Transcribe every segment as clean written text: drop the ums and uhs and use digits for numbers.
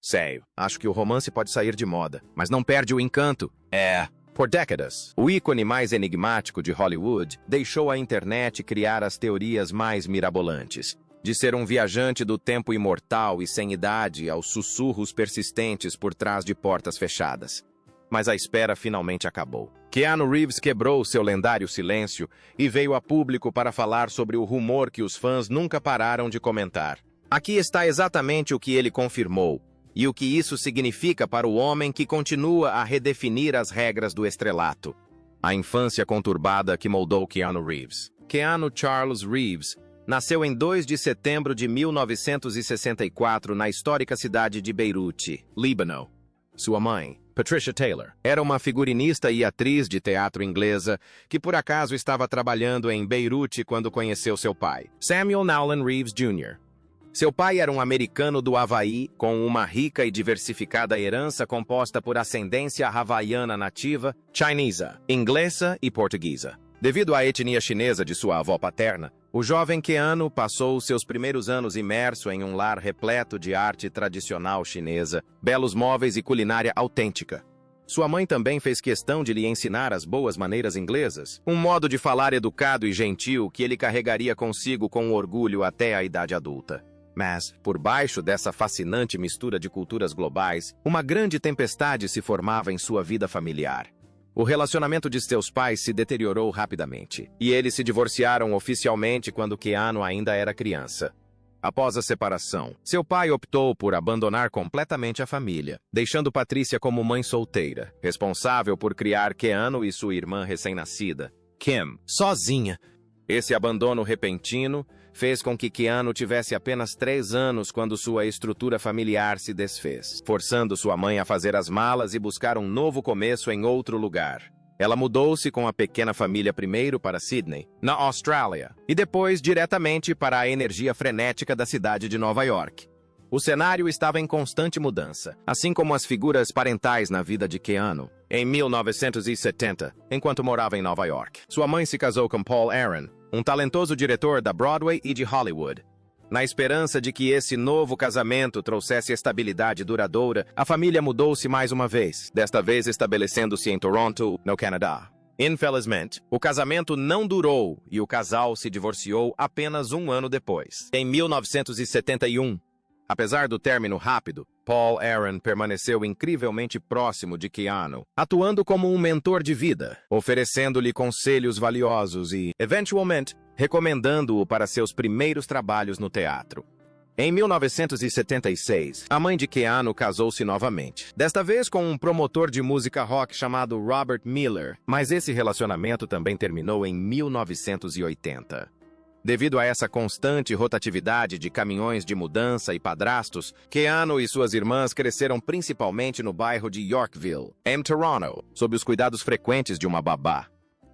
Sério, acho que o romance pode sair de moda, mas não perde o encanto. Por décadas, o ícone mais enigmático de Hollywood deixou a internet criar as teorias mais mirabolantes. De ser um viajante do tempo imortal e sem idade aos sussurros persistentes por trás de portas fechadas. Mas a espera finalmente acabou. Keanu Reeves quebrou seu lendário silêncio e veio a público para falar sobre o rumor que os fãs nunca pararam de comentar. Aqui está exatamente o que ele confirmou, e o que isso significa para o homem que continua a redefinir as regras do estrelato. A infância conturbada que moldou Keanu Reeves. Keanu Charles Reeves nasceu em 2 de setembro de 1964 na histórica cidade de Beirute, Líbano. Sua mãe, Patricia Taylor, era uma figurinista e atriz de teatro inglesa que por acaso estava trabalhando em Beirute quando conheceu seu pai, Samuel Nowlan Reeves Jr. Seu pai era um americano do Havaí, com uma rica e diversificada herança composta por ascendência havaiana nativa, chinesa, inglesa e portuguesa. Devido à etnia chinesa de sua avó paterna, o jovem Keanu passou seus primeiros anos imerso em um lar repleto de arte tradicional chinesa, belos móveis e culinária autêntica. Sua mãe também fez questão de lhe ensinar as boas maneiras inglesas, um modo de falar educado e gentil que ele carregaria consigo com orgulho até a idade adulta. Mas, por baixo dessa fascinante mistura de culturas globais, uma grande tempestade se formava em sua vida familiar. O relacionamento de seus pais se deteriorou rapidamente, e eles se divorciaram oficialmente quando Keanu ainda era criança. Após a separação, seu pai optou por abandonar completamente a família, deixando Patrícia como mãe solteira, responsável por criar Keanu e sua irmã recém-nascida, Kim, sozinha. Esse abandono repentino fez com que Keanu tivesse apenas 3 anos quando sua estrutura familiar se desfez, forçando sua mãe a fazer as malas e buscar um novo começo em outro lugar. Ela mudou-se com a pequena família primeiro para Sydney, na Austrália, e depois diretamente para a energia frenética da cidade de Nova York. O cenário estava em constante mudança, assim como as figuras parentais na vida de Keanu. Em 1970, enquanto morava em Nova York, sua mãe se casou com Paul Aaron, um talentoso diretor da Broadway e de Hollywood. Na esperança de que esse novo casamento trouxesse estabilidade duradoura, a família mudou-se mais uma vez, desta vez estabelecendo-se em Toronto, no Canadá. Infelizmente, o casamento não durou e o casal se divorciou apenas 1 ano depois, em 1971. Apesar do término rápido, Paul Aaron permaneceu incrivelmente próximo de Keanu, atuando como um mentor de vida, oferecendo-lhe conselhos valiosos e, eventualmente, recomendando-o para seus primeiros trabalhos no teatro. Em 1976, a mãe de Keanu casou-se novamente, desta vez com um promotor de música rock chamado Robert Miller, mas esse relacionamento também terminou em 1980. Devido a essa constante rotatividade de caminhões de mudança e padrastos, Keanu e suas irmãs cresceram principalmente no bairro de Yorkville, em Toronto, sob os cuidados frequentes de uma babá.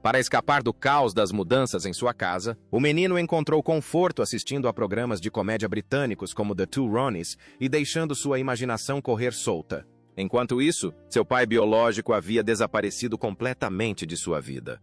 Para escapar do caos das mudanças em sua casa, o menino encontrou conforto assistindo a programas de comédia britânicos como The Two Ronnies e deixando sua imaginação correr solta. Enquanto isso, seu pai biológico havia desaparecido completamente de sua vida.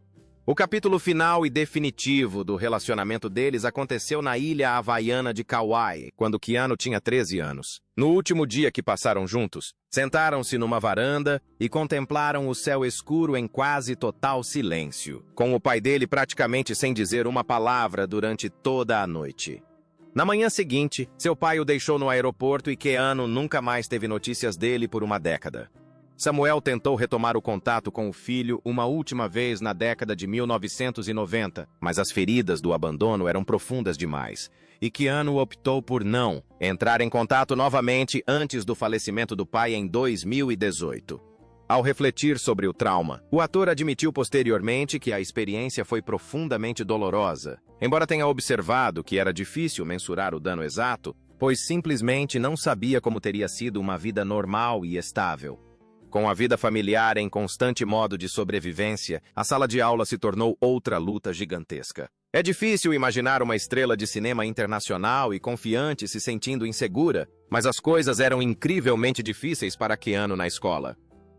O capítulo final e definitivo do relacionamento deles aconteceu na ilha havaiana de Kauai, quando Keanu tinha 13 anos. No último dia que passaram juntos, sentaram-se numa varanda e contemplaram o céu escuro em quase total silêncio, com o pai dele praticamente sem dizer uma palavra durante toda a noite. Na manhã seguinte, seu pai o deixou no aeroporto e Keanu nunca mais teve notícias dele por uma década. Samuel tentou retomar o contato com o filho uma última vez na década de 1990, mas as feridas do abandono eram profundas demais, e Keanu optou por não entrar em contato novamente antes do falecimento do pai em 2018. Ao refletir sobre o trauma, o ator admitiu posteriormente que a experiência foi profundamente dolorosa, embora tenha observado que era difícil mensurar o dano exato, pois simplesmente não sabia como teria sido uma vida normal e estável. Com a vida familiar em constante modo de sobrevivência, a sala de aula se tornou outra luta gigantesca. É difícil imaginar uma estrela de cinema internacional e confiante se sentindo insegura, mas as coisas eram incrivelmente difíceis para Keanu na escola.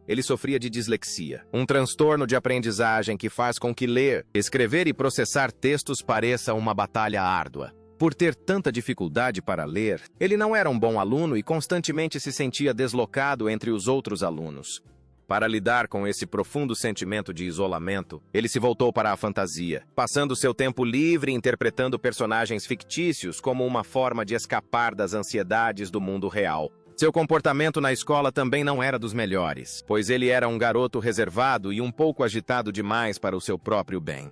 Ele sofria de dislexia, um transtorno de aprendizagem que faz com que ler, escrever e processar textos pareça uma batalha árdua. Por ter tanta dificuldade para ler, ele não era um bom aluno e constantemente se sentia deslocado entre os outros alunos. Para lidar com esse profundo sentimento de isolamento, ele se voltou para a fantasia, passando seu tempo livre interpretando personagens fictícios como uma forma de escapar das ansiedades do mundo real. Seu comportamento na escola também não era dos melhores, pois ele era um garoto reservado e um pouco agitado demais para o seu próprio bem.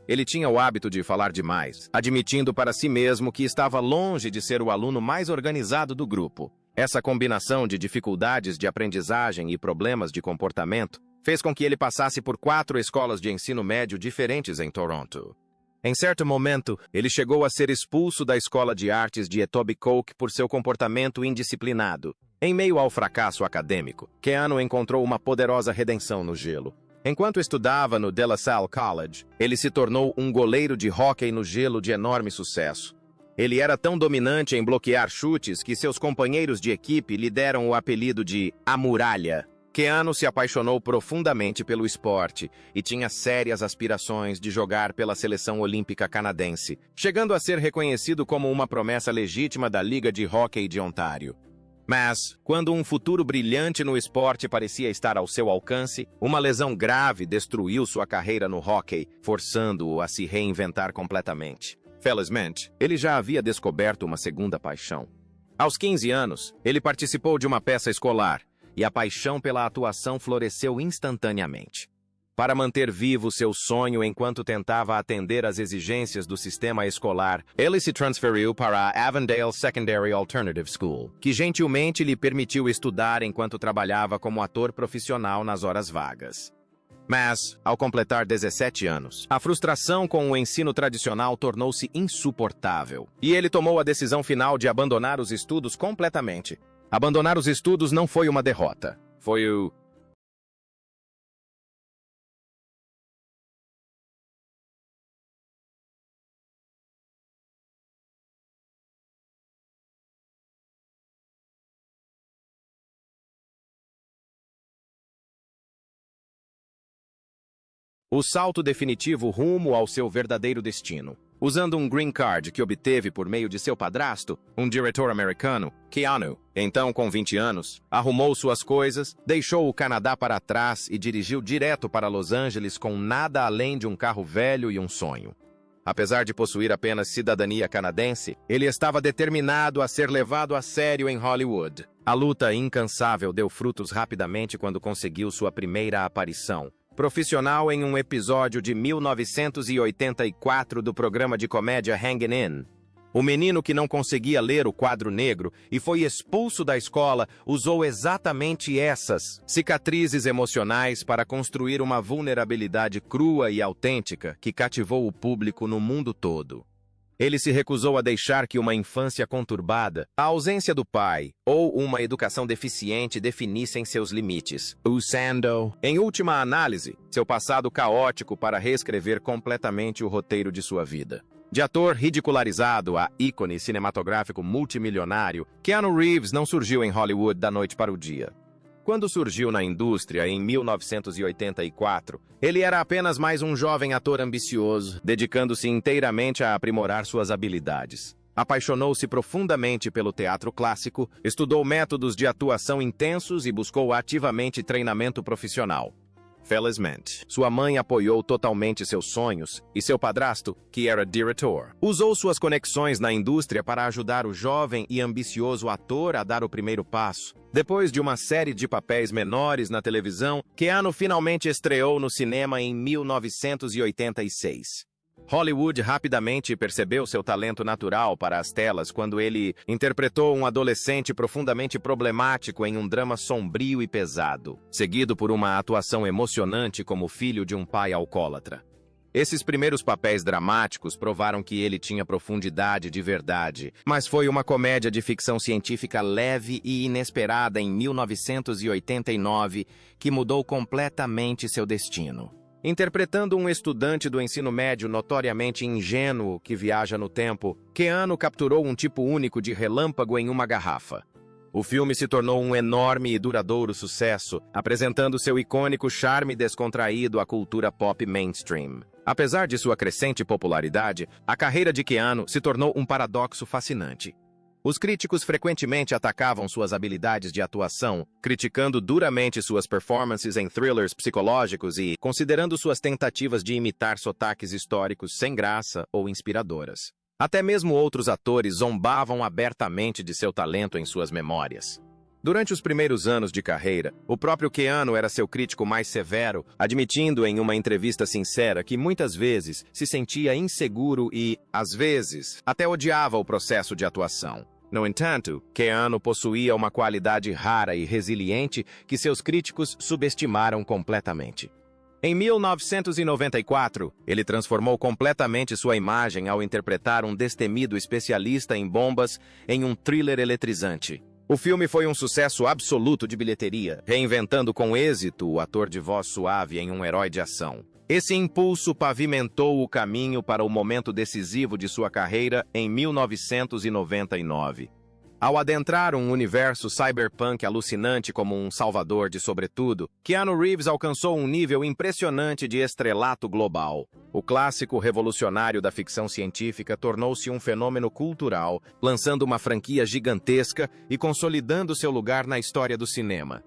Ele tinha o hábito de falar demais, admitindo para si mesmo que estava longe de ser o aluno mais organizado do grupo. Essa combinação de dificuldades de aprendizagem e problemas de comportamento fez com que ele passasse por 4 escolas de ensino médio diferentes em Toronto. Em certo momento, ele chegou a ser expulso da Escola de Artes de Etobicoke por seu comportamento indisciplinado. Em meio ao fracasso acadêmico, Keanu encontrou uma poderosa redenção no gelo. Enquanto estudava no De La Salle College, ele se tornou um goleiro de hóquei no gelo de enorme sucesso. Ele era tão dominante em bloquear chutes que seus companheiros de equipe lhe deram o apelido de A Muralha. Keanu se apaixonou profundamente pelo esporte e tinha sérias aspirações de jogar pela seleção olímpica canadense, chegando a ser reconhecido como uma promessa legítima da Liga de Hóquei de Ontário. Mas, quando um futuro brilhante no esporte parecia estar ao seu alcance, uma lesão grave destruiu sua carreira no hóquei, forçando-o a se reinventar completamente. Felizmente, ele já havia descoberto uma segunda paixão. Aos 15 anos, ele participou de uma peça escolar, e a paixão pela atuação floresceu instantaneamente. Para manter vivo seu sonho enquanto tentava atender às exigências do sistema escolar, ele se transferiu para a Avondale Secondary Alternative School, que gentilmente lhe permitiu estudar enquanto trabalhava como ator profissional nas horas vagas. Mas, ao completar 17 anos, a frustração com o ensino tradicional tornou-se insuportável, e ele tomou a decisão final de abandonar os estudos completamente. Abandonar os estudos não foi uma derrota, foi o salto definitivo rumo ao seu verdadeiro destino. Usando um green card que obteve por meio de seu padrasto, um diretor americano, Keanu, então com 20 anos, arrumou suas coisas, deixou o Canadá para trás e dirigiu direto para Los Angeles com nada além de um carro velho e um sonho. Apesar de possuir apenas cidadania canadense, ele estava determinado a ser levado a sério em Hollywood. A luta incansável deu frutos rapidamente quando conseguiu sua primeira aparição profissional em um episódio de 1984 do programa de comédia Hangin' In. O menino que não conseguia ler o quadro negro e foi expulso da escola usou exatamente essas cicatrizes emocionais para construir uma vulnerabilidade crua e autêntica que cativou o público no mundo todo. Ele se recusou a deixar que uma infância conturbada, a ausência do pai ou uma educação deficiente definissem seus limites, usando, em última análise, seu passado caótico para reescrever completamente o roteiro de sua vida. De ator ridicularizado a ícone cinematográfico multimilionário, Keanu Reeves não surgiu em Hollywood da noite para o dia. Quando surgiu na indústria em 1984, ele era apenas mais um jovem ator ambicioso, dedicando-se inteiramente a aprimorar suas habilidades. Apaixonou-se profundamente pelo teatro clássico, estudou métodos de atuação intensos e buscou ativamente treinamento profissional. Felizmente, sua mãe apoiou totalmente seus sonhos e seu padrasto, que era diretor, usou suas conexões na indústria para ajudar o jovem e ambicioso ator a dar o primeiro passo. Depois de uma série de papéis menores na televisão, Keanu finalmente estreou no cinema em 1986. Hollywood rapidamente percebeu seu talento natural para as telas quando ele interpretou um adolescente profundamente problemático em um drama sombrio e pesado, seguido por uma atuação emocionante como filho de um pai alcoólatra. Esses primeiros papéis dramáticos provaram que ele tinha profundidade de verdade, mas foi uma comédia de ficção científica leve e inesperada em 1989 que mudou completamente seu destino. Interpretando um estudante do ensino médio notoriamente ingênuo que viaja no tempo, Keanu capturou um tipo único de relâmpago em uma garrafa. O filme se tornou um enorme e duradouro sucesso, apresentando seu icônico charme descontraído à cultura pop mainstream. Apesar de sua crescente popularidade, a carreira de Keanu se tornou um paradoxo fascinante. Os críticos frequentemente atacavam suas habilidades de atuação, criticando duramente suas performances em thrillers psicológicos e considerando suas tentativas de imitar sotaques históricos sem graça ou inspiradoras. Até mesmo outros atores zombavam abertamente de seu talento em suas memórias. Durante os primeiros anos de carreira, o próprio Keanu era seu crítico mais severo, admitindo em uma entrevista sincera que muitas vezes se sentia inseguro e, às vezes, até odiava o processo de atuação. No entanto, Keanu possuía uma qualidade rara e resiliente que seus críticos subestimaram completamente. Em 1994, ele transformou completamente sua imagem ao interpretar um destemido especialista em bombas em um thriller eletrizante. O filme foi um sucesso absoluto de bilheteria, reinventando com êxito o ator de voz suave em um herói de ação. Esse impulso pavimentou o caminho para o momento decisivo de sua carreira em 1999. Ao adentrar um universo cyberpunk alucinante como um salvador de sobretudo, Keanu Reeves alcançou um nível impressionante de estrelato global. O clássico revolucionário da ficção científica tornou-se um fenômeno cultural, lançando uma franquia gigantesca e consolidando seu lugar na história do cinema.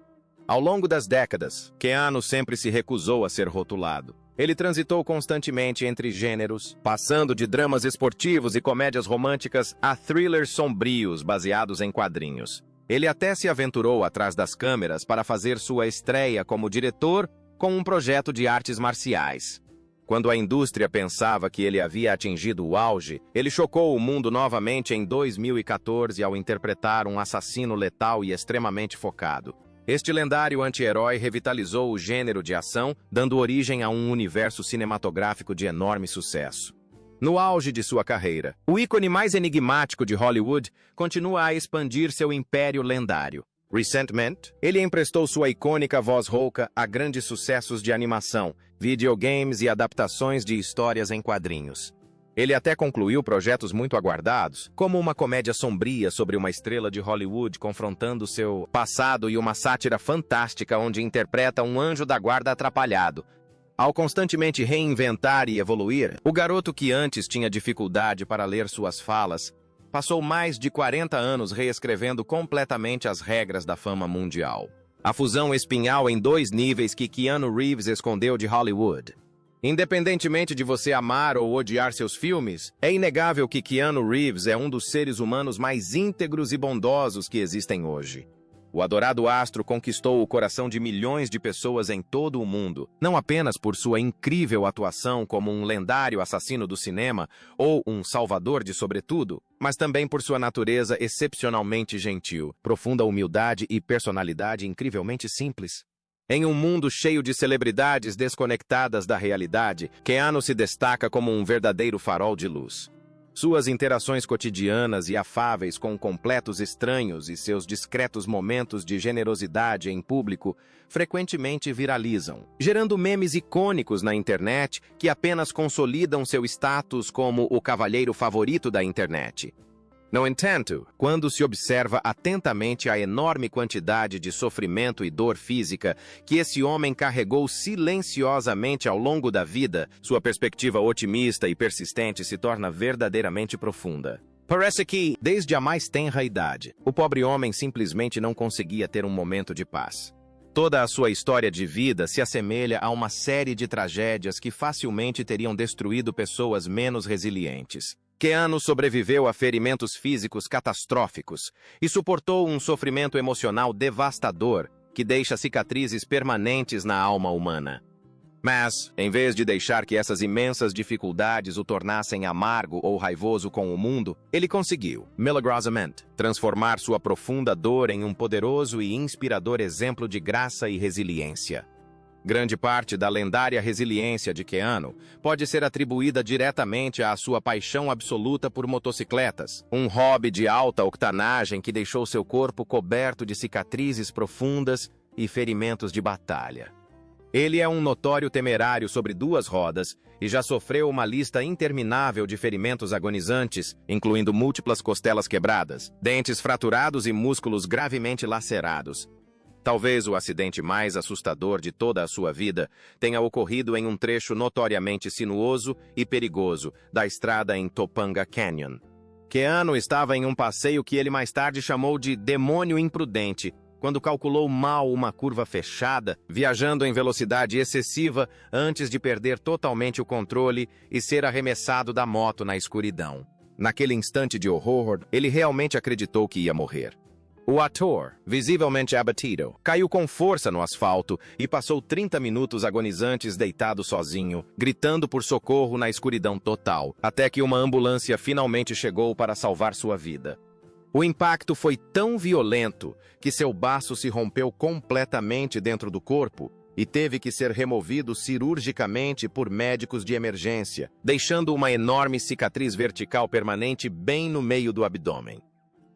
Ao longo das décadas, Keanu sempre se recusou a ser rotulado. Ele transitou constantemente entre gêneros, passando de dramas esportivos e comédias românticas a thrillers sombrios baseados em quadrinhos. Ele até se aventurou atrás das câmeras para fazer sua estreia como diretor com um projeto de artes marciais. Quando a indústria pensava que ele havia atingido o auge, ele chocou o mundo novamente em 2014 ao interpretar um assassino letal e extremamente focado. Este lendário anti-herói revitalizou o gênero de ação, dando origem a um universo cinematográfico de enorme sucesso. No auge de sua carreira, o ícone mais enigmático de Hollywood continua a expandir seu império lendário. Recentemente, ele emprestou sua icônica voz rouca a grandes sucessos de animação, videogames e adaptações de histórias em quadrinhos. Ele até concluiu projetos muito aguardados, como uma comédia sombria sobre uma estrela de Hollywood confrontando seu passado e uma sátira fantástica onde interpreta um anjo da guarda atrapalhado. Ao constantemente reinventar e evoluir, o garoto que antes tinha dificuldade para ler suas falas, passou mais de 40 anos reescrevendo completamente as regras da fama mundial. A fusão espinhal em 2 níveis que Keanu Reeves escondeu de Hollywood. Independentemente de você amar ou odiar seus filmes, é inegável que Keanu Reeves é um dos seres humanos mais íntegros e bondosos que existem hoje. O adorado astro conquistou o coração de milhões de pessoas em todo o mundo, não apenas por sua incrível atuação como um lendário assassino do cinema ou um salvador de sobretudo, mas também por sua natureza excepcionalmente gentil, profunda humildade e personalidade incrivelmente simples. Em um mundo cheio de celebridades desconectadas da realidade, Keanu se destaca como um verdadeiro farol de luz. Suas interações cotidianas e afáveis com completos estranhos e seus discretos momentos de generosidade em público frequentemente viralizam, gerando memes icônicos na internet que apenas consolidam seu status como o cavalheiro favorito da internet. No entanto, quando se observa atentamente a enorme quantidade de sofrimento e dor física que esse homem carregou silenciosamente ao longo da vida, sua perspectiva otimista e persistente se torna verdadeiramente profunda. Parece que, desde a mais tenra idade, o pobre homem simplesmente não conseguia ter um momento de paz. Toda a sua história de vida se assemelha a uma série de tragédias que facilmente teriam destruído pessoas menos resilientes. Keanu sobreviveu a ferimentos físicos catastróficos e suportou um sofrimento emocional devastador que deixa cicatrizes permanentes na alma humana. Mas, em vez de deixar que essas imensas dificuldades o tornassem amargo ou raivoso com o mundo, ele conseguiu, milagrosamente, transformar sua profunda dor em um poderoso e inspirador exemplo de graça e resiliência. Grande parte da lendária resiliência de Keanu pode ser atribuída diretamente à sua paixão absoluta por motocicletas, um hobby de alta octanagem que deixou seu corpo coberto de cicatrizes profundas e ferimentos de batalha. Ele é um notório temerário sobre duas rodas e já sofreu uma lista interminável de ferimentos agonizantes, incluindo múltiplas costelas quebradas, dentes fraturados e músculos gravemente lacerados. Talvez o acidente mais assustador de toda a sua vida tenha ocorrido em um trecho notoriamente sinuoso e perigoso da estrada em Topanga Canyon. Keanu estava em um passeio que ele mais tarde chamou de demônio imprudente, quando calculou mal uma curva fechada, viajando em velocidade excessiva antes de perder totalmente o controle e ser arremessado da moto na escuridão. Naquele instante de horror, ele realmente acreditou que ia morrer. O ator, visivelmente abatido, caiu com força no asfalto e passou 30 minutos agonizantes deitado sozinho, gritando por socorro na escuridão total, até que uma ambulância finalmente chegou para salvar sua vida. O impacto foi tão violento que seu baço se rompeu completamente dentro do corpo e teve que ser removido cirurgicamente por médicos de emergência, deixando uma enorme cicatriz vertical permanente bem no meio do abdômen.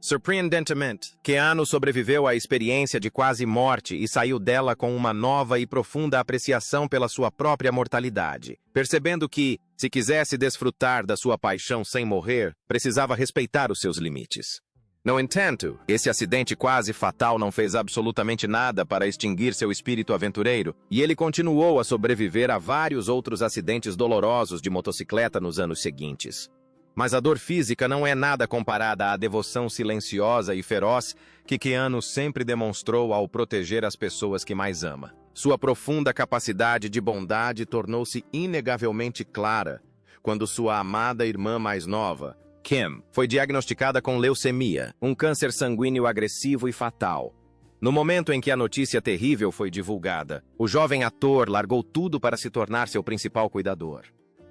Surpreendentemente, Keanu sobreviveu à experiência de quase morte e saiu dela com uma nova e profunda apreciação pela sua própria mortalidade, percebendo que, se quisesse desfrutar da sua paixão sem morrer, precisava respeitar os seus limites. No entanto, esse acidente quase fatal não fez absolutamente nada para extinguir seu espírito aventureiro, e ele continuou a sobreviver a vários outros acidentes dolorosos de motocicleta nos anos seguintes. Mas a dor física não é nada comparada à devoção silenciosa e feroz que Keanu sempre demonstrou ao proteger as pessoas que mais ama. Sua profunda capacidade de bondade tornou-se inegavelmente clara quando sua amada irmã mais nova, Kim, foi diagnosticada com leucemia, um câncer sanguíneo agressivo e fatal. No momento em que a notícia terrível foi divulgada, o jovem ator largou tudo para se tornar seu principal cuidador.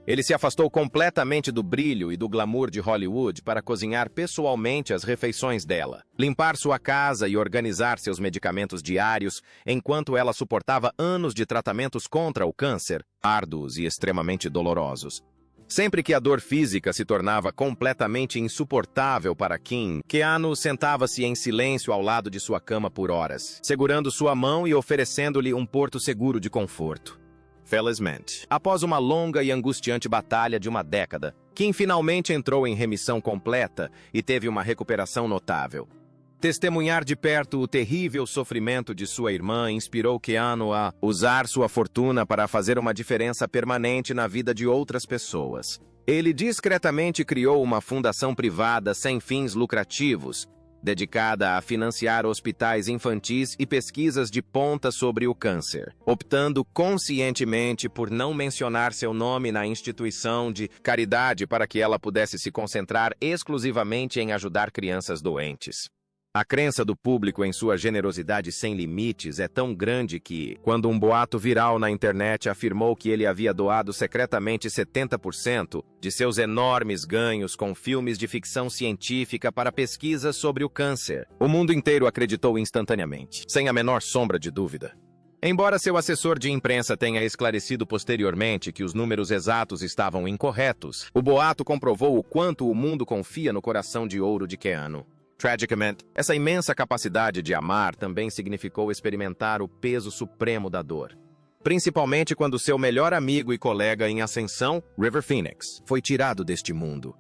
Ele se afastou completamente do brilho e do glamour de Hollywood para cozinhar pessoalmente as refeições dela, limpar sua casa e organizar seus medicamentos diários, enquanto ela suportava anos de tratamentos contra o câncer, árduos e extremamente dolorosos. Sempre que a dor física se tornava completamente insuportável para Kim, Keanu sentava-se em silêncio ao lado de sua cama por horas, segurando sua mão e oferecendo-lhe um porto seguro de conforto. Felizmente, após uma longa e angustiante batalha de uma década, Kim finalmente entrou em remissão completa e teve uma recuperação notável. Testemunhar de perto o terrível sofrimento de sua irmã inspirou Keanu a usar sua fortuna para fazer uma diferença permanente na vida de outras pessoas. Ele discretamente criou uma fundação privada sem fins lucrativos, dedicada a financiar hospitais infantis e pesquisas de ponta sobre o câncer, optando conscientemente por não mencionar seu nome na instituição de caridade para que ela pudesse se concentrar exclusivamente em ajudar crianças doentes. A crença do público em sua generosidade sem limites é tão grande que, quando um boato viral na internet afirmou que ele havia doado secretamente 70% de seus enormes ganhos com filmes de ficção científica para pesquisas sobre o câncer, o mundo inteiro acreditou instantaneamente, sem a menor sombra de dúvida. Embora seu assessor de imprensa tenha esclarecido posteriormente que os números exatos estavam incorretos, o boato comprovou o quanto o mundo confia no coração de ouro de Keanu. Tragicamente, essa imensa capacidade de amar também significou experimentar o peso supremo da dor. Principalmente quando seu melhor amigo e colega em ascensão, River Phoenix, foi tirado deste mundo.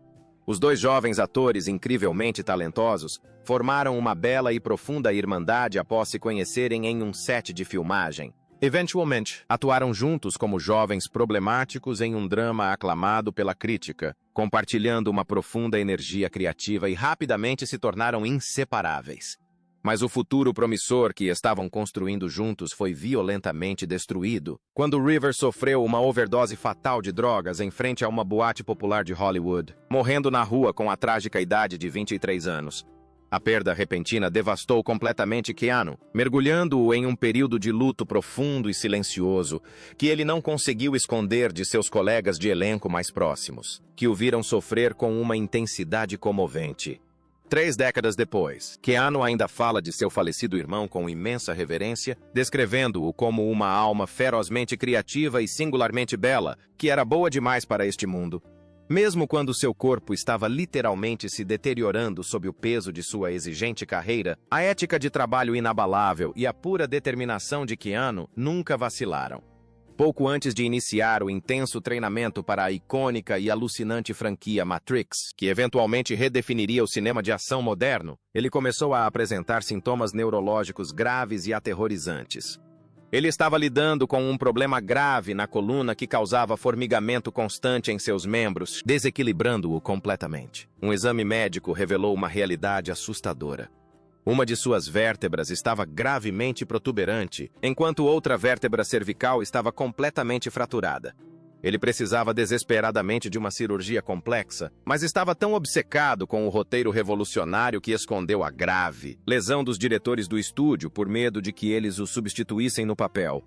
Os dois jovens atores incrivelmente talentosos formaram uma bela e profunda irmandade após se conhecerem em um set de filmagem. Eventualmente, atuaram juntos como jovens problemáticos em um drama aclamado pela crítica, compartilhando uma profunda energia criativa e rapidamente se tornaram inseparáveis. Mas o futuro promissor que estavam construindo juntos foi violentamente destruído quando River sofreu uma overdose fatal de drogas em frente a uma boate popular de Hollywood, morrendo na rua com a trágica idade de 23 anos. A perda repentina devastou completamente Keanu, mergulhando-o em um período de luto profundo e silencioso, que ele não conseguiu esconder de seus colegas de elenco mais próximos, que o viram sofrer com uma intensidade comovente. 3 décadas depois, Keanu ainda fala de seu falecido irmão com imensa reverência, descrevendo-o como uma alma ferozmente criativa e singularmente bela, que era boa demais para este mundo. Mesmo quando seu corpo estava literalmente se deteriorando sob o peso de sua exigente carreira, a ética de trabalho inabalável e a pura determinação de Keanu nunca vacilaram. pouco antes de iniciar o intenso treinamento para a icônica e alucinante franquia Matrix, que eventualmente redefiniria o cinema de ação moderno, ele começou a apresentar sintomas neurológicos graves e aterrorizantes. Ele estava lidando com um problema grave na coluna que causava formigamento constante em seus membros, desequilibrando-o completamente. Um exame médico revelou uma realidade assustadora. Uma de suas vértebras estava gravemente protuberante, enquanto outra vértebra cervical estava completamente fraturada. Ele precisava desesperadamente de uma cirurgia complexa, mas estava tão obcecado com o roteiro revolucionário que escondeu a grave lesão dos diretores do estúdio por medo de que eles o substituíssem no papel.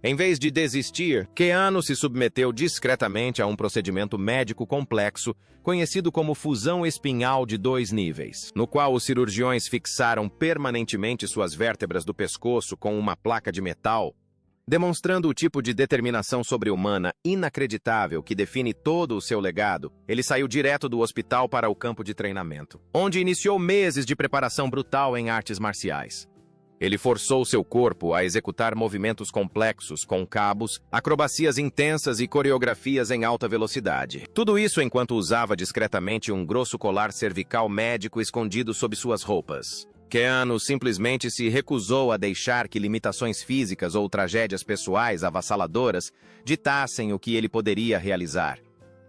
Em vez de desistir, Keanu se submeteu discretamente a um procedimento médico complexo, conhecido como fusão espinhal de 2 níveis, no qual os cirurgiões fixaram permanentemente suas vértebras do pescoço com uma placa de metal, demonstrando o tipo de determinação sobre-humana inacreditável que define todo o seu legado. Ele saiu direto do hospital para o campo de treinamento, onde iniciou meses de preparação brutal em artes marciais. Ele forçou seu corpo a executar movimentos complexos com cabos, acrobacias intensas e coreografias em alta velocidade. Tudo isso enquanto usava discretamente um grosso colar cervical médico escondido sob suas roupas. Keanu simplesmente se recusou a deixar que limitações físicas ou tragédias pessoais avassaladoras ditassem o que ele poderia realizar.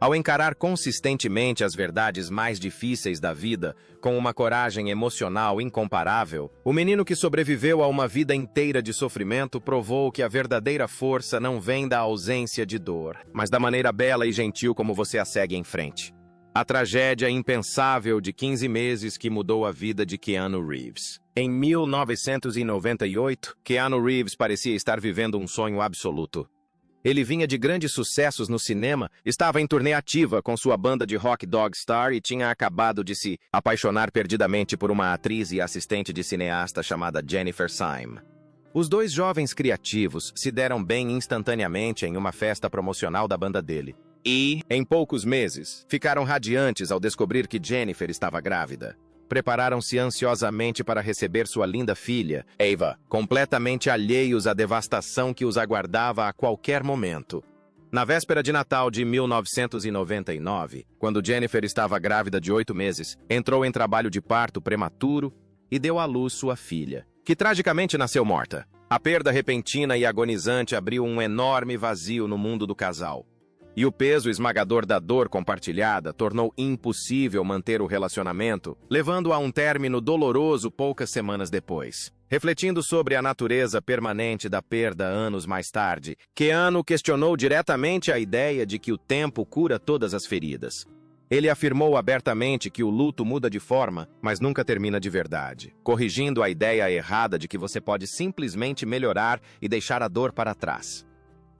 Ao encarar consistentemente as verdades mais difíceis da vida, com uma coragem emocional incomparável, o menino que sobreviveu a uma vida inteira de sofrimento provou que a verdadeira força não vem da ausência de dor, mas da maneira bela e gentil como você a segue em frente. A tragédia impensável de 15 meses que mudou a vida de Keanu Reeves. Em 1998, Keanu Reeves parecia estar vivendo um sonho absoluto. Ele vinha de grandes sucessos no cinema, estava em turnê ativa com sua banda de rock Dog Star e tinha acabado de se apaixonar perdidamente por uma atriz e assistente de cineasta chamada Jennifer Syme. Os dois jovens criativos se deram bem instantaneamente em uma festa promocional da banda dele. E, em poucos meses, ficaram radiantes ao descobrir que Jennifer estava grávida. Prepararam-se ansiosamente para receber sua linda filha, Ava, completamente alheios à devastação que os aguardava a qualquer momento. Na véspera de Natal de 1999, quando Jennifer estava grávida de 8 meses, entrou em trabalho de parto prematuro e deu à luz sua filha, que tragicamente nasceu morta. A perda repentina e agonizante abriu um enorme vazio no mundo do casal. E o peso esmagador da dor compartilhada tornou impossível manter o relacionamento, levando a um término doloroso poucas semanas depois. Refletindo sobre a natureza permanente da perda anos mais tarde, Keanu questionou diretamente a ideia de que o tempo cura todas as feridas. Ele afirmou abertamente que o luto muda de forma, mas nunca termina de verdade, corrigindo a ideia errada de que você pode simplesmente melhorar e deixar a dor para trás.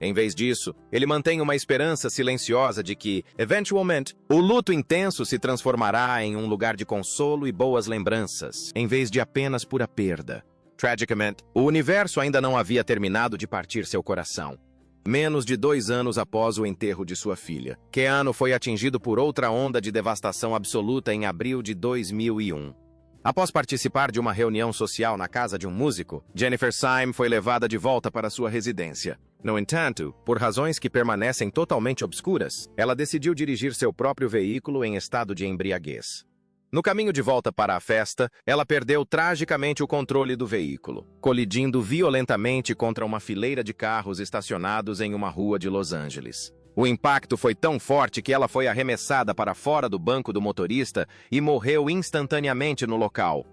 Em vez disso, ele mantém uma esperança silenciosa de que, eventualmente, o luto intenso se transformará em um lugar de consolo e boas lembranças, em vez de apenas pura perda. Tragicamente, o universo ainda não havia terminado de partir seu coração. Menos de 2 anos após o enterro de sua filha, Keanu foi atingido por outra onda de devastação absoluta em abril de 2001. Após participar de uma reunião social na casa de um músico, Jennifer Syme foi levada de volta para sua residência. No entanto, por razões que permanecem totalmente obscuras, ela decidiu dirigir seu próprio veículo em estado de embriaguez. No caminho de volta para a festa, ela perdeu tragicamente o controle do veículo, colidindo violentamente contra uma fileira de carros estacionados em uma rua de Los Angeles. O impacto foi tão forte que ela foi arremessada para fora do banco do motorista e morreu instantaneamente no local.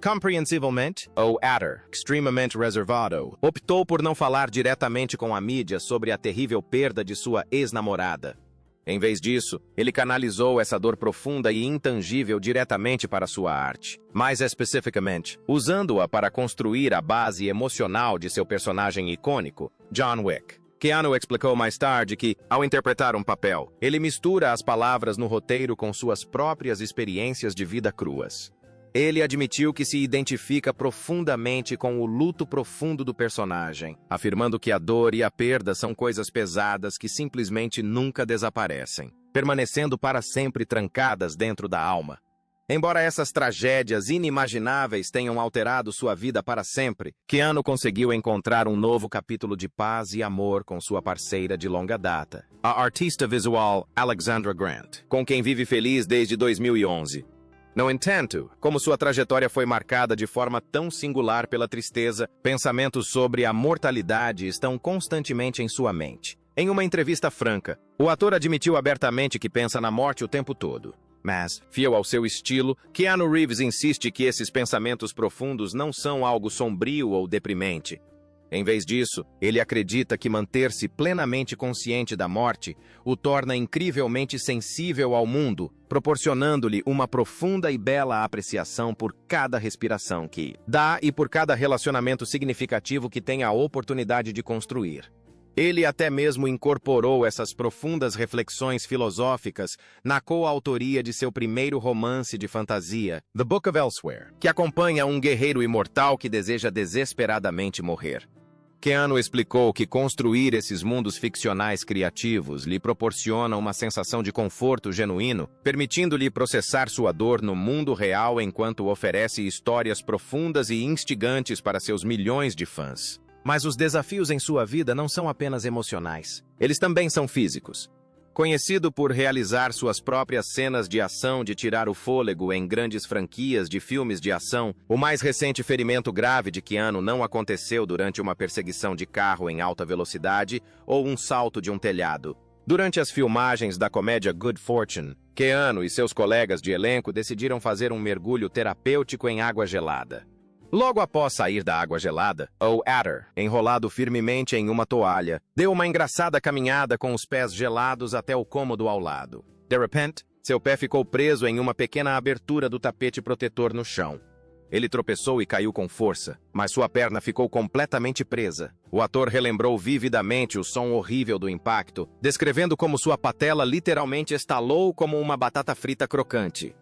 Compreensivelmente, ou Adder, extremamente reservado, optou por não falar diretamente com a mídia sobre a terrível perda de sua ex-namorada. Em vez disso, ele canalizou essa dor profunda e intangível diretamente para sua arte. Mais especificamente, usando-a para construir a base emocional de seu personagem icônico, John Wick. Keanu explicou mais tarde que, ao interpretar um papel, ele mistura as palavras no roteiro com suas próprias experiências de vida cruas. Ele admitiu que se identifica profundamente com o luto profundo do personagem, afirmando que a dor e a perda são coisas pesadas que simplesmente nunca desaparecem, permanecendo para sempre trancadas dentro da alma. Embora essas tragédias inimagináveis tenham alterado sua vida para sempre, Keanu conseguiu encontrar um novo capítulo de paz e amor com sua parceira de longa data, a artista visual Alexandra Grant, com quem vive feliz desde 2011. No entanto, como sua trajetória foi marcada de forma tão singular pela tristeza, pensamentos sobre a mortalidade estão constantemente em sua mente. Em uma entrevista franca, o ator admitiu abertamente que pensa na morte o tempo todo. Mas, fiel ao seu estilo, Keanu Reeves insiste que esses pensamentos profundos não são algo sombrio ou deprimente. Em vez disso, ele acredita que manter-se plenamente consciente da morte o torna incrivelmente sensível ao mundo, proporcionando-lhe uma profunda e bela apreciação por cada respiração que dá e por cada relacionamento significativo que tem a oportunidade de construir. Ele até mesmo incorporou essas profundas reflexões filosóficas na coautoria de seu primeiro romance de fantasia, The Book of Elsewhere, que acompanha um guerreiro imortal que deseja desesperadamente morrer. Keanu explicou que construir esses mundos ficcionais criativos lhe proporciona uma sensação de conforto genuíno, permitindo-lhe processar sua dor no mundo real enquanto oferece histórias profundas e instigantes para seus milhões de fãs. Mas os desafios em sua vida não são apenas emocionais. Eles também são físicos. Conhecido por realizar suas próprias cenas de ação de tirar o fôlego em grandes franquias de filmes de ação, o mais recente ferimento grave de Keanu não aconteceu durante uma perseguição de carro em alta velocidade ou um salto de um telhado. Durante as filmagens da comédia Good Fortune, Keanu e seus colegas de elenco decidiram fazer um mergulho terapêutico em água gelada. Logo após sair da água gelada, o Adder, enrolado firmemente em uma toalha, deu uma engraçada caminhada com os pés gelados até o cômodo ao lado. De repente, seu pé ficou preso em uma pequena abertura do tapete protetor no chão. Ele tropeçou e caiu com força, mas sua perna ficou completamente presa. O ator relembrou vividamente o som horrível do impacto, descrevendo como sua patela literalmente estalou como uma batata frita crocante.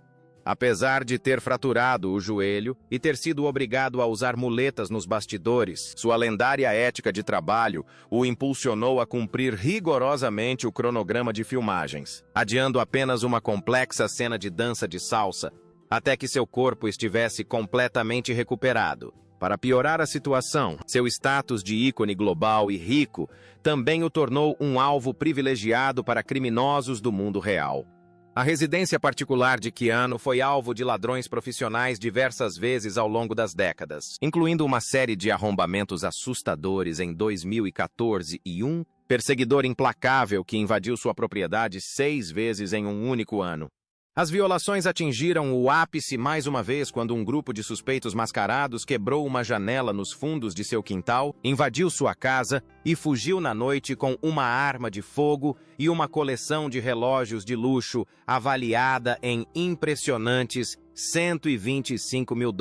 Apesar de ter fraturado o joelho e ter sido obrigado a usar muletas nos bastidores, sua lendária ética de trabalho o impulsionou a cumprir rigorosamente o cronograma de filmagens, adiando apenas uma complexa cena de dança de salsa, até que seu corpo estivesse completamente recuperado. Para piorar a situação, seu status de ícone global e rico também o tornou um alvo privilegiado para criminosos do mundo real. A residência particular de Keanu foi alvo de ladrões profissionais diversas vezes ao longo das décadas, incluindo uma série de arrombamentos assustadores em 2014 e um perseguidor implacável que invadiu sua propriedade 6 vezes em um único ano. As violações atingiram o ápice mais uma vez quando um grupo de suspeitos mascarados quebrou uma janela nos fundos de seu quintal, invadiu sua casa e fugiu na noite com uma arma de fogo e uma coleção de relógios de luxo avaliada em impressionantes $125 mil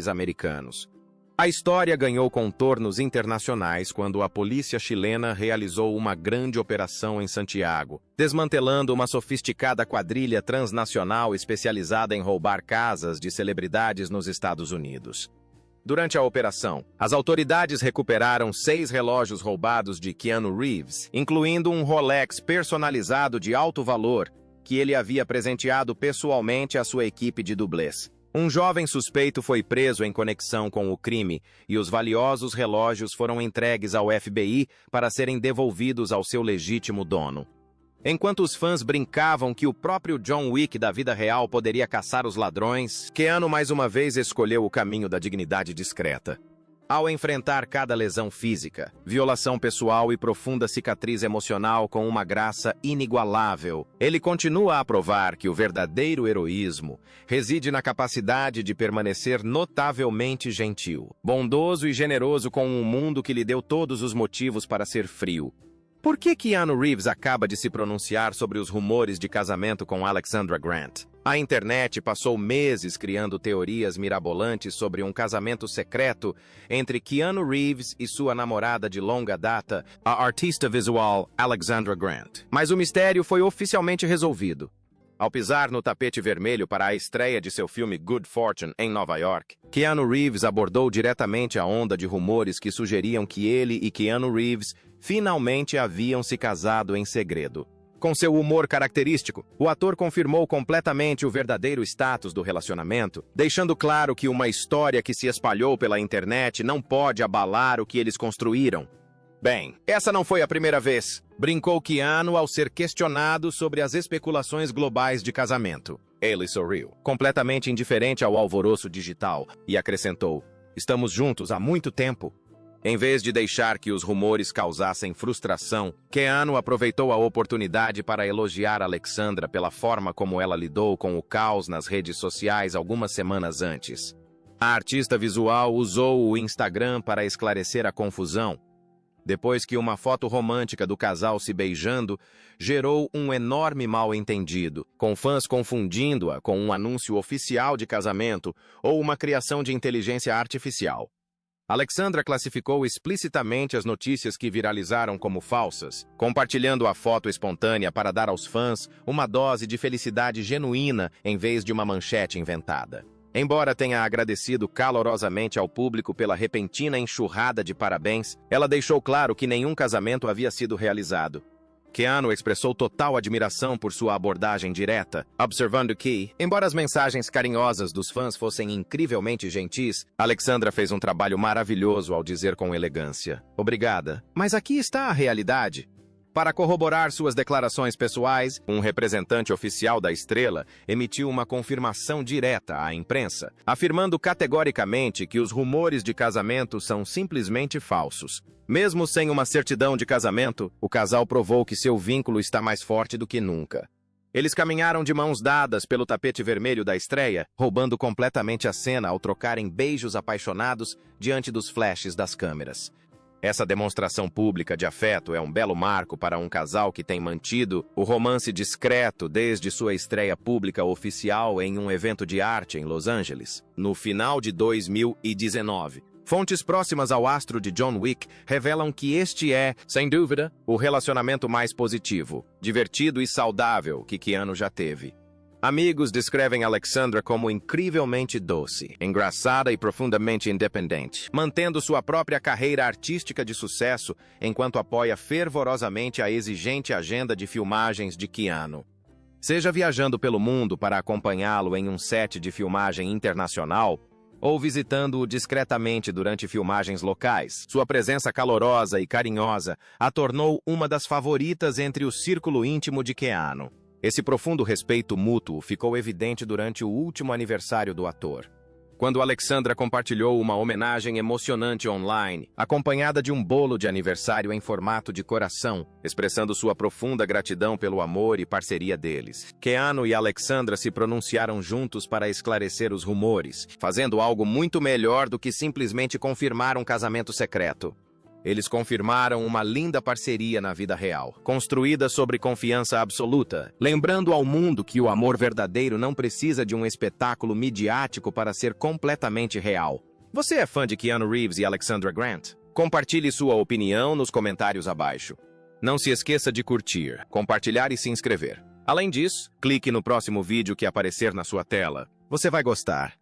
americanos. A história ganhou contornos internacionais quando a polícia chilena realizou uma grande operação em Santiago, desmantelando uma sofisticada quadrilha transnacional especializada em roubar casas de celebridades nos Estados Unidos. Durante a operação, as autoridades recuperaram 6 relógios roubados de Keanu Reeves, incluindo um Rolex personalizado de alto valor que ele havia presenteado pessoalmente à sua equipe de dublês. Um jovem suspeito foi preso em conexão com o crime e os valiosos relógios foram entregues ao FBI para serem devolvidos ao seu legítimo dono. Enquanto os fãs brincavam que o próprio John Wick da vida real poderia caçar os ladrões, Keanu mais uma vez escolheu o caminho da dignidade discreta. Ao enfrentar cada lesão física, violação pessoal e profunda cicatriz emocional com uma graça inigualável, ele continua a provar que o verdadeiro heroísmo reside na capacidade de permanecer notavelmente gentil, bondoso e generoso com um mundo que lhe deu todos os motivos para ser frio. Por que Keanu Reeves acaba de se pronunciar sobre os rumores de casamento com Alexandra Grant? A internet passou meses criando teorias mirabolantes sobre um casamento secreto entre Keanu Reeves e sua namorada de longa data, a artista visual Alexandra Grant. Mas o mistério foi oficialmente resolvido. Ao pisar no tapete vermelho para a estreia de seu filme Good Fortune em Nova York, Keanu Reeves abordou diretamente a onda de rumores que sugeriam que ele e Keanu Reeves finalmente haviam se casado em segredo. Com seu humor característico, o ator confirmou completamente o verdadeiro status do relacionamento, deixando claro que uma história que se espalhou pela internet não pode abalar o que eles construíram. Bem, essa não foi a primeira vez, brincou Keanu ao ser questionado sobre as especulações globais de casamento. Ele sorriu, completamente indiferente ao alvoroço digital, e acrescentou: "Estamos juntos há muito tempo." Em vez de deixar que os rumores causassem frustração, Keanu aproveitou a oportunidade para elogiar Alexandra pela forma como ela lidou com o caos nas redes sociais algumas semanas antes. A artista visual usou o Instagram para esclarecer a confusão, depois que uma foto romântica do casal se beijando gerou um enorme mal-entendido, com fãs confundindo-a com um anúncio oficial de casamento ou uma criação de inteligência artificial. Alexandra classificou explicitamente as notícias que viralizaram como falsas, compartilhando a foto espontânea para dar aos fãs uma dose de felicidade genuína em vez de uma manchete inventada. Embora tenha agradecido calorosamente ao público pela repentina enxurrada de parabéns, ela deixou claro que nenhum casamento havia sido realizado. Keanu expressou total admiração por sua abordagem direta, observando que, embora as mensagens carinhosas dos fãs fossem incrivelmente gentis, Alexandra fez um trabalho maravilhoso ao dizer com elegância: "Obrigada, mas aqui está a realidade." Para corroborar suas declarações pessoais, um representante oficial da estrela emitiu uma confirmação direta à imprensa, afirmando categoricamente que os rumores de casamento são simplesmente falsos. Mesmo sem uma certidão de casamento, o casal provou que seu vínculo está mais forte do que nunca. Eles caminharam de mãos dadas pelo tapete vermelho da estreia, roubando completamente a cena ao trocarem beijos apaixonados diante dos flashes das câmeras. Essa demonstração pública de afeto é um belo marco para um casal que tem mantido o romance discreto desde sua estreia pública oficial em um evento de arte em Los Angeles, no final de 2019. Fontes próximas ao astro de John Wick revelam que este é, sem dúvida, o relacionamento mais positivo, divertido e saudável que Keanu já teve. Amigos descrevem Alexandra como incrivelmente doce, engraçada e profundamente independente, mantendo sua própria carreira artística de sucesso enquanto apoia fervorosamente a exigente agenda de filmagens de Keanu. Seja viajando pelo mundo para acompanhá-lo em um set de filmagem internacional, ou visitando-o discretamente durante filmagens locais, sua presença calorosa e carinhosa a tornou uma das favoritas entre o círculo íntimo de Keanu. Esse profundo respeito mútuo ficou evidente durante o último aniversário do ator, quando Alexandra compartilhou uma homenagem emocionante online, acompanhada de um bolo de aniversário em formato de coração, expressando sua profunda gratidão pelo amor e parceria deles. Keanu e Alexandra se pronunciaram juntos para esclarecer os rumores, fazendo algo muito melhor do que simplesmente confirmar um casamento secreto. Eles confirmaram uma linda parceria na vida real, construída sobre confiança absoluta, lembrando ao mundo que o amor verdadeiro não precisa de um espetáculo midiático para ser completamente real. Você é fã de Keanu Reeves e Alexandra Grant? Compartilhe sua opinião nos comentários abaixo. Não se esqueça de curtir, compartilhar e se inscrever. Além disso, clique no próximo vídeo que aparecer na sua tela. Você vai gostar.